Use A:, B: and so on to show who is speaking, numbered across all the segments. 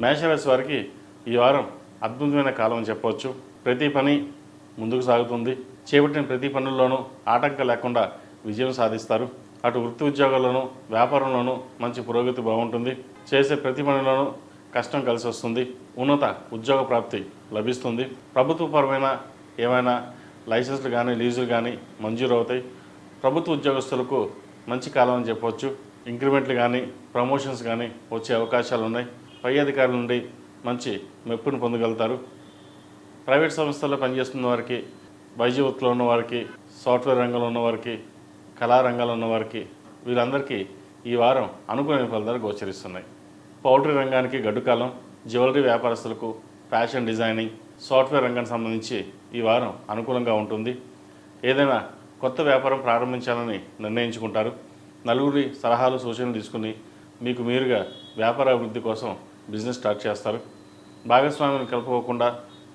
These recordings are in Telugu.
A: మేషరాశి వారికి ఈ వారం అద్భుతమైన కాలం అని చెప్పవచ్చు. ప్రతి పని ముందుకు సాగుతుంది. చేపట్టిన ప్రతి పనుల్లోనూ ఆటంకం లేకుండా విజయం సాధిస్తారు. అటు వృత్తి ఉద్యోగాల్లోనూ వ్యాపారంలోనూ మంచి పురోగతి బాగుంటుంది. చేసే ప్రతి పనిలోనూ కష్టం కలిసి వస్తుంది. ఉన్నత ఉద్యోగ ప్రాప్తి లభిస్తుంది. ప్రభుత్వపరమైన ఏమైనా లైసెన్సులు కానీ లీజులు కానీ మంజూరు అవుతాయి. ప్రభుత్వ ఉద్యోగస్తులకు మంచి కాలం అని చెప్పవచ్చు. ఇంక్రిమెంట్లు కానీ ప్రమోషన్స్ కానీ వచ్చే అవకాశాలు ఉన్నాయి. పై అధికారుల నుండి మంచి మెప్పును పొందగలుగుతారు. ప్రైవేట్ సంస్థల్లో పనిచేస్తున్న వారికి, వైద్య వృత్తిలో ఉన్నవారికి, సాఫ్ట్వేర్ రంగంలో ఉన్నవారికి, కళారంగంలో ఉన్నవారికి వీళ్ళందరికీ ఈ వారం అనుకూలమైన ఫలితాలు గోచరిస్తున్నాయి. పౌల్ట్రీ రంగానికి గడ్డుకాలం, జ్యువెలరీ వ్యాపారస్తులకు, ఫ్యాషన్ డిజైనింగ్, సాఫ్ట్వేర్ రంగానికి సంబంధించి ఈ వారం అనుకూలంగా ఉంటుంది. ఏదైనా కొత్త వ్యాపారం ప్రారంభించాలని నిర్ణయించుకుంటారు. నలుగురి సలహాలు సూచనలు తీసుకుని మీకు మీరుగా వ్యాపార అభివృద్ధి కోసం బిజినెస్ స్టార్ట్ చేస్తారు. భాగస్వామిని కలుపుకోకుండా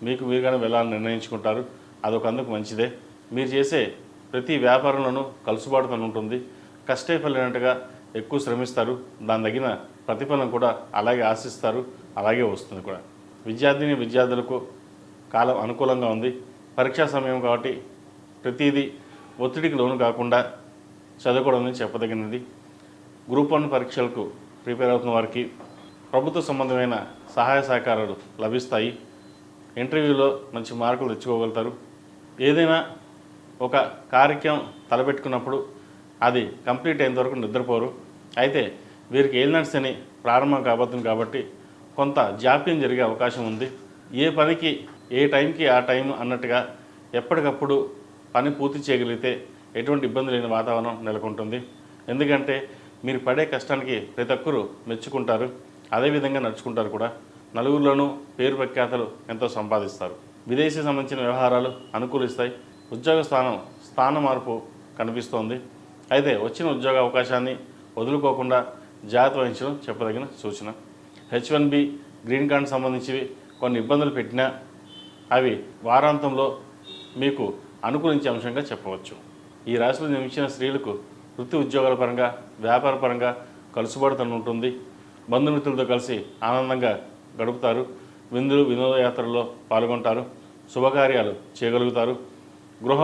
A: మీకు మీరుగానే వెళ్ళాలని నిర్ణయించుకుంటారు. అదొకందుకు మంచిదే. మీరు చేసే ప్రతి వ్యాపారంలోనూ కలుసుబాటుతనం ఉంటుంది. కష్టే ఫలినట్టుగా ఎక్కువ శ్రమిస్తారు. దాని తగిన ప్రతిఫలం కూడా అలాగే ఆశిస్తారు, అలాగే వస్తుంది కూడా. విద్యార్థులకు కాలం అనుకూలంగా ఉంది. పరీక్షా సమయం కాబట్టి ప్రతిదీ ఒత్తిడికి లోను కాకుండా చదువుకోవడం చెప్పదగినది. గ్రూప్ 1 పరీక్షలకు ప్రిపేర్ అవుతున్న వారికి ప్రభుత్వ సంబంధమైన సహాయ సహకారాలు లభిస్తాయి. ఇంటర్వ్యూలో మంచి మార్కులు తెచ్చుకోగలుగుతారు. ఏదైనా ఒక కార్యక్రమం తలపెట్టుకున్నప్పుడు అది కంప్లీట్ అయినంత వరకు నిద్రపోరు. అయితే వీరికి ఏలినాటి శని ప్రారంభం కాబోతుంది కాబట్టి కొంత జాప్యం జరిగే అవకాశం ఉంది. ఏ పనికి ఏ టైంకి ఆ టైం అన్నట్టుగా ఎప్పటికప్పుడు పని పూర్తి చేయగలిగితే ఎటువంటి ఇబ్బంది లేని వాతావరణం నెలకొంటుంది. ఎందుకంటే మీరు పడే కష్టానికి ప్రతి ఒక్కరూ మెచ్చుకుంటారు, అదేవిధంగా నడుచుకుంటారు కూడా. నలుగురిలోనూ పేరు ప్రఖ్యాతలు ఎంతో సంపాదిస్తారు. విదేశీ సంబంధించిన వ్యవహారాలు అనుకూలిస్తాయి. ఉద్యోగ స్థాన మార్పు కనిపిస్తోంది. అయితే వచ్చిన ఉద్యోగ అవకాశాన్ని వదులుకోకుండా జాగ్రత్త వహించడం చెప్పదగిన సూచన. H1B గ్రీన్ కార్డు సంబంధించివి కొన్ని ఇబ్బందులు పెట్టినా అవి వారాంతంలో మీకు అనుకూలించే అంశంగా చెప్పవచ్చు. ఈ రాశిలో జన్మించిన స్త్రీలకు వృత్తి ఉద్యోగాల పరంగా, వ్యాపార పరంగా కలుసుబాటుతనం ఉంటుంది. బంధుమిత్రులతో కలిసి ఆనందంగా గడుపుతారు. విందులు వినోదయాత్రల్లో పాల్గొంటారు. శుభకార్యాలు చేయగలుగుతారు. గృహ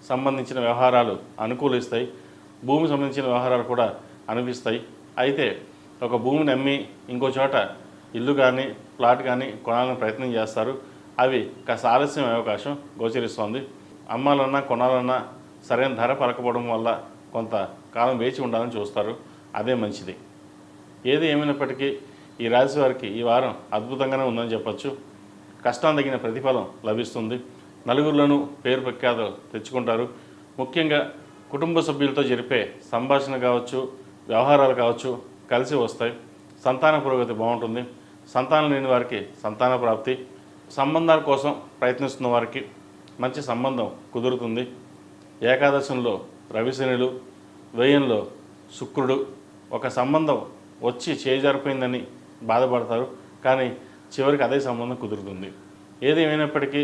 A: సంబంధించిన వ్యవహారాలు అనుకూలిస్తాయి. భూమి సంబంధించిన వ్యవహారాలు కూడా అనిపిస్తాయి. అయితే ఒక భూమిని అమ్మి ఇంకో చోట ఇల్లు కానీ ప్లాట్ కానీ కొనాలని ప్రయత్నం చేస్తారు. అవి కాస్త ఆలస్యం అవకాశం గోచరిస్తోంది. అమ్మాలన్నా కొనాలన్నా సరైన ధర పలకపోవడం వల్ల కొంత కాలం వేచి ఉండాలని చూస్తారు. అదే మంచిది. ఏది ఏమైనప్పటికీ ఈ రాశి వారికి ఈ వారం అద్భుతంగానే ఉందని చెప్పచ్చు. కష్టం తగిన ప్రతిఫలం లభిస్తుంది. నలుగురిలోనూ పేరు ప్రఖ్యాతలు తెచ్చుకుంటారు. ముఖ్యంగా కుటుంబ సభ్యులతో జరిపే సంభాషణ కావచ్చు, వ్యవహారాలు కావచ్చు కలిసి వస్తాయి. సంతాన పురోగతి బాగుంటుంది. సంతానం లేని వారికి సంతాన ప్రాప్తి, సంబంధాల కోసం ప్రయత్నిస్తున్న వారికి మంచి సంబంధం కుదురుతుంది. ఏకాదశంలో రవిశనులు, వ్యయంలో శుక్రుడు, ఒక సంబంధం వచ్చి చేజారిపోయిందని బాధపడతారు. కానీ చివరికి అదే సంబంధం కుదురుతుంది. ఏదేమైనప్పటికీ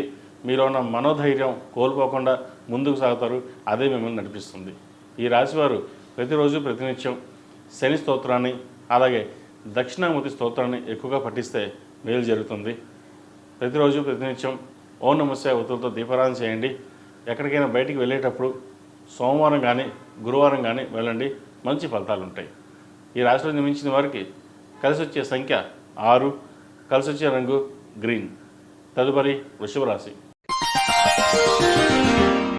A: మీలో ఉన్న మనోధైర్యం కోల్పోకుండా ముందుకు సాగుతారు. అదే మిమ్మల్ని నడిపిస్తుంది. ఈ రాశివారు ప్రతిరోజు ప్రతినిత్యం శని స్తోత్రాన్ని అలాగే దక్షిణామూర్తి స్తోత్రాన్ని ఎక్కువగా పఠిస్తే మేలు జరుగుతుంది. ప్రతిరోజు ప్రతినిత్యం ఓం నమః శివాయ ఒత్తులతో దీపారాధన చేయండి. ఎక్కడికైనా బయటికి వెళ్ళేటప్పుడు సోమవారం కానీ గురువారం కానీ వెళ్ళండి. మంచి ఫలితాలు ఉంటాయి. ఈ రాశిలో జన్మించిన వారికి కలిసి వచ్చే సంఖ్య 6, కలిసి వచ్చే రంగు గ్రీన్. తదుపరి వృషభ రాశి.